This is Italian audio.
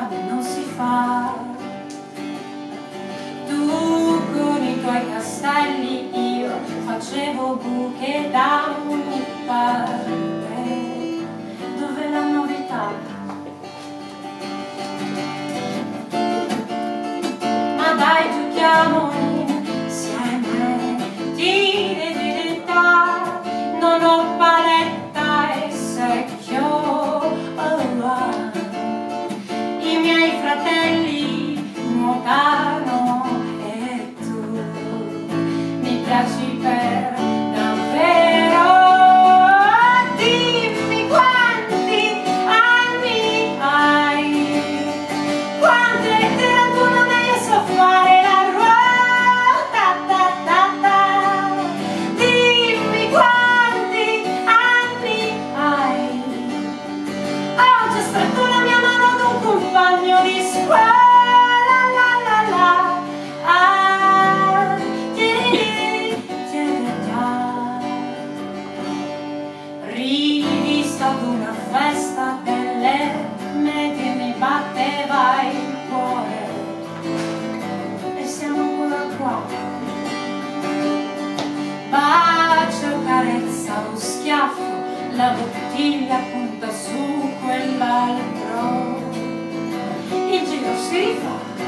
cosa non si fa. Tu con i tuoi castelli, io facevo buche da parte. Dove la novità? Ma dai, giochiamo insieme, non ho paletta e secchio, i miei fratelli nuotano e tu mi piaci per davvero. Dimmi quanti anni hai, quante lettere tu non hai, so fare la ruota, dimmi quanti anni hai. Oggi ho stretto la mia mano ad un compagno di scuola, rivista ad una festa delle medie, mi batteva il cuore e siamo ancora qua. Bacio, carezza, lo schiaffo, la bottiglia punta su quell'albero, il giro si rifà.